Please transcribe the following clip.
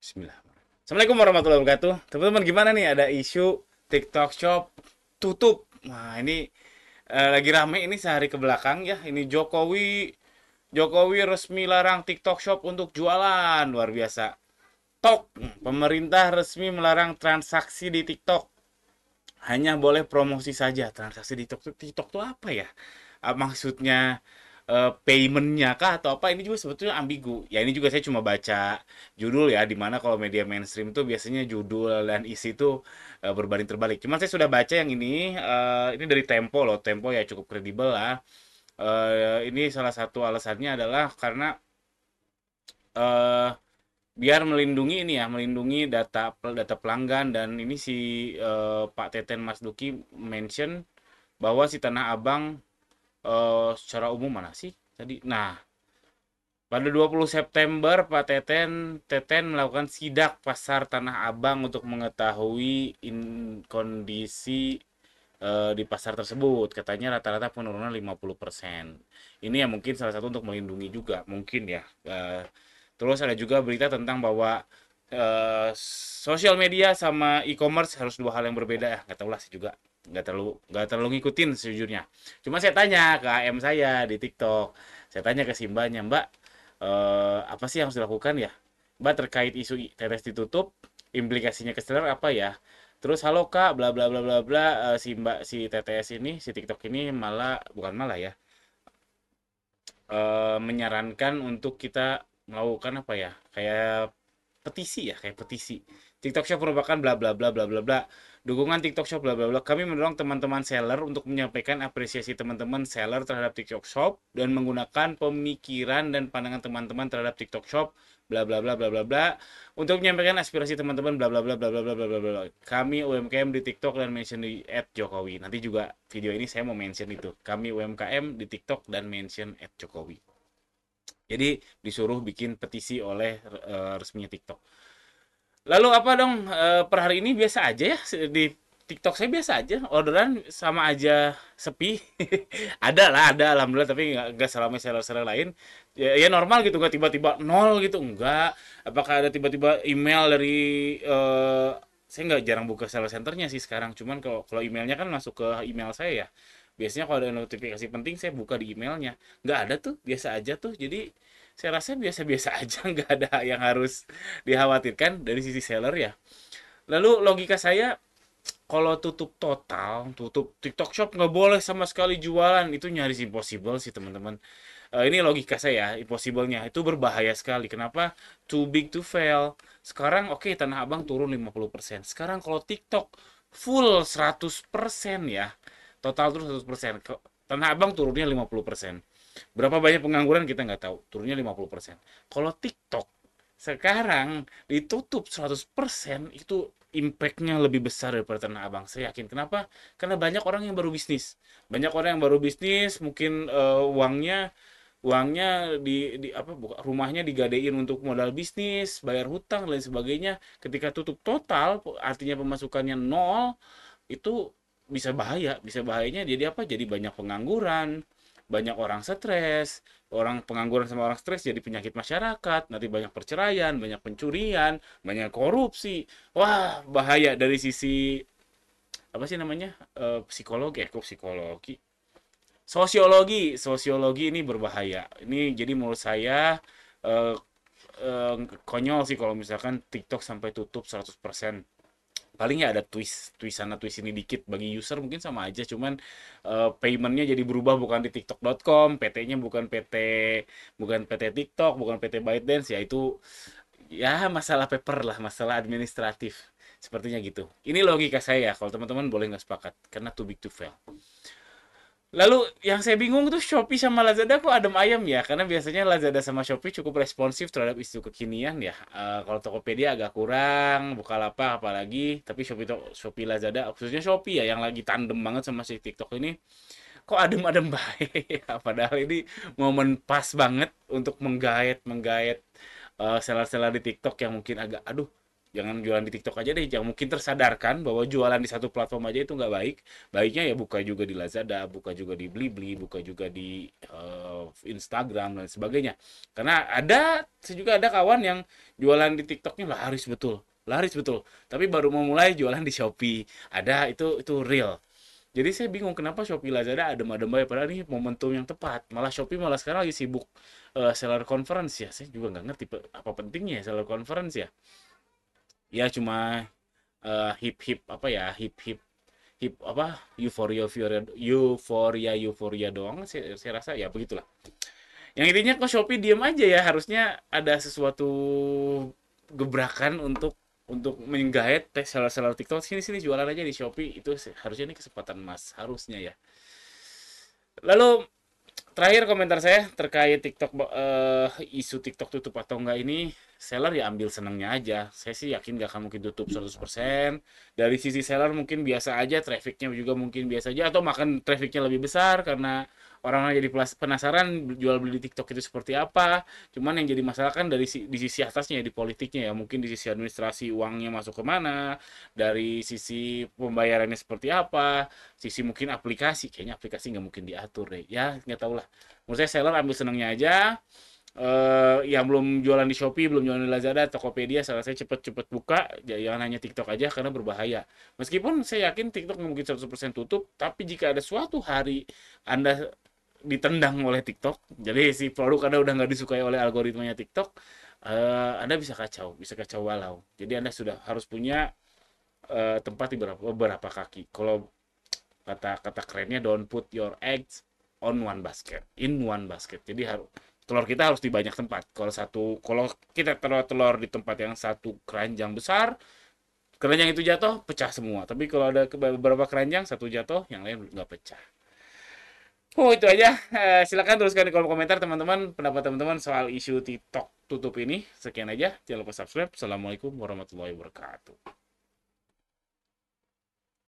Bismillah. Assalamualaikum warahmatullahi wabarakatuh. Teman-teman gimana nih? Ada isu TikTok Shop tutup. Wah ini lagi rame ini sehari ke belakang ya. Ini Jokowi resmi larang TikTok Shop untuk jualan. Luar biasa. Pemerintah resmi melarang transaksi di TikTok. Hanya boleh promosi saja. Transaksi di TikTok tuh apa ya? Maksudnya paymentnya kah atau apa? Ini juga sebetulnya ambigu. Ya ini juga saya cuma baca judul ya, dimana kalau media mainstream tuh biasanya judul dan isi tuh berbanding terbalik. Cuman saya sudah baca yang ini dari Tempo loh. Tempo ya cukup kredibel lah. Ini salah satu alasannya adalah karena eh, biar melindungi ini ya, melindungi data pelanggan. Dan ini si Pak Teten Mas Duki mention bahwa si Tanah Abang secara umum mana sih tadi? Nah, pada 20 September Pak Teten melakukan sidak pasar Tanah Abang untuk mengetahui kondisi di pasar tersebut. Katanya rata-rata penurunan 50%. Ini ya mungkin salah satu untuk melindungi juga, mungkin ya. Terus ada juga berita tentang bahwa sosial media sama e-commerce harus dua hal yang berbeda ya. Nggak tahu lah sih juga. Nggak terlalu ngikutin sejujurnya. Cuma saya tanya ke AM saya di TikTok. Saya tanya ke Simbanya, Mbak, apa sih yang harus dilakukan ya? Mbak, terkait isu tetes ditutup, implikasinya ke seller apa ya? Terus halo Kak, bla bla bla bla bla, si Mbak si TTS ini, si TikTok ini malah bukan malah ya, menyarankan untuk kita melakukan apa ya? Kayak petisi ya, kayak petisi. TikTok Shop merupakan bla bla bla bla bla bla. Dukungan TikTok Shop bla bla bla. Kami mendorong teman-teman seller untuk menyampaikan apresiasi teman-teman seller terhadap TikTok Shop dan menggunakan pemikiran dan pandangan teman-teman terhadap TikTok Shop bla bla bla bla bla bla untuk menyampaikan aspirasi teman-teman bla bla bla bla bla bla bla bla bla. Kami UMKM di TikTok dan mention di @jokowi. Nanti juga video ini saya mau mention itu. Kami UMKM di TikTok dan mention @jokowi. Jadi disuruh bikin petisi oleh resminya TikTok. Lalu apa dong, per hari ini biasa aja ya di TikTok saya biasa aja, orderan sama aja sepi. Ada lah, ada alhamdulillah, tapi nggak selama seller-seller lain. Ya normal gitu, nggak tiba-tiba nol gitu, enggak. Apakah ada tiba-tiba email dari saya nggak jarang buka seller centernya sih sekarang. Cuman kalau kalau emailnya kan masuk ke email saya ya. Biasanya kalau ada notifikasi penting saya buka di emailnya. Nggak ada tuh, biasa aja tuh. Jadi saya rasa biasa-biasa aja, nggak ada yang harus dikhawatirkan dari sisi seller ya. Lalu logika saya, kalau tutup total, tutup TikTok Shop nggak boleh sama sekali jualan, itu nyaris impossible sih teman-teman. Ini logika saya, impossible-nya itu berbahaya sekali. Kenapa? Too big to fail. Sekarang oke, Tanah Abang turun 50%. Sekarang kalau TikTok full 100% ya, total turun 100%. Tanah Abang turunnya 50%. Berapa banyak pengangguran kita nggak tahu, turunnya 50%. Kalau TikTok sekarang ditutup 100%, itu impactnya lebih besar daripada Tanah Abang. Saya yakin. Kenapa? Karena banyak orang yang baru bisnis. Banyak orang yang baru bisnis, mungkin uangnya uangnya di apa rumahnya digadein untuk modal bisnis, bayar hutang dan lain sebagainya. Ketika tutup total, artinya pemasukannya nol, itu bisa bahaya. Bisa bahayanya jadi apa? Jadi banyak pengangguran, banyak orang stres, orang pengangguran sama orang stres jadi penyakit masyarakat, nanti banyak perceraian, banyak pencurian, banyak korupsi. Wah, bahaya dari sisi apa sih namanya? Psikologi, kok psikologi? Sosiologi ini berbahaya. Ini jadi menurut saya eh, konyol sih kalau misalkan TikTok sampai tutup 100%. Paling ya ada twist sana twist ini dikit bagi user, mungkin sama aja, cuman paymentnya jadi berubah, bukan di tiktok.com, PT-nya bukan PT TikTok, bukan PT ByteDance, ya itu ya masalah paper lah, masalah administratif, sepertinya gitu. Ini logika saya, kalau teman-teman boleh nggak sepakat, karena too big to fail. Lalu yang saya bingung tuh Shopee sama Lazada kok adem ayam ya? Karena biasanya Lazada sama Shopee cukup responsif terhadap isu kekinian ya. Kalau Tokopedia agak kurang, Bukalapak apalagi. Tapi Shopee Lazada, khususnya Shopee ya yang lagi tandem banget sama si TikTok ini. Kok adem-adem baik ya? Padahal ini momen pas banget untuk menggait menggait seller-seller di TikTok yang mungkin agak aduh, Jangan jualan di TikTok aja deh, jangan, mungkin tersadarkan bahwa jualan di satu platform aja itu nggak baik. Baiknya ya buka juga di Lazada, buka juga di Blibli, buka juga di Instagram dan sebagainya. Karena saya juga ada kawan yang jualan di TikToknya laris betul. Tapi baru mau mulai jualan di Shopee. Ada, itu real. Jadi saya bingung kenapa Shopee Lazada adem-adem aja, padahal ini momentum yang tepat. Malah Shopee malah sekarang lagi sibuk seller conference ya. Saya juga nggak ngerti apa pentingnya ya seller conference ya. Ya cuma hip-hip apa ya, hip-hip hip apa, euforia doang, saya rasa ya begitulah. Yang intinya kok Shopee diem aja ya, harusnya ada sesuatu gebrakan untuk menggait seller-seller TikTok, sini sini jualan aja di Shopee, itu harusnya ini kesempatan emas harusnya ya. Lalu terakhir komentar saya terkait TikTok, isu TikTok tutup atau enggak ini, seller ya ambil senangnya aja. Saya sih yakin gak akan mungkin tutup 100%. Dari sisi seller mungkin biasa aja, trafficnya juga mungkin biasa aja, atau makan trafficnya lebih besar karena orang jadi penasaran jual beli di TikTok itu seperti apa. Cuman yang jadi masalah kan di sisi atasnya ya, di politiknya ya, mungkin di sisi administrasi uangnya masuk kemana, dari sisi pembayarannya seperti apa, sisi mungkin aplikasi, kayaknya aplikasi nggak mungkin diatur deh ya, nggak tahu lah. Menurut saya seller ambil senangnya aja. Yang belum jualan di Shopee, belum jualan di Lazada, Tokopedia, salah saya cepet-cepet buka, jangan hanya TikTok aja karena berbahaya. Meskipun saya yakin TikTok nggak mungkin 100% tutup, tapi jika ada suatu hari Anda ditendang oleh TikTok, jadi si produk Anda udah nggak disukai oleh algoritmanya TikTok, Anda bisa kacau balau. Jadi Anda sudah harus punya tempat di beberapa kaki. Kalau kata kerennya, don't put your eggs in one basket. Jadi harus, telur kita harus di banyak tempat. Kalau kita taruh telur di tempat yang satu keranjang besar, keranjang itu jatuh pecah semua. Tapi kalau ada beberapa keranjang, satu jatuh yang lain nggak pecah. Oh itu aja. Silakan teruskan di kolom komentar teman-teman pendapat teman-teman soal isu TikTok tutup ini. Sekian aja. Jangan lupa subscribe. Assalamualaikum warahmatullahi wabarakatuh.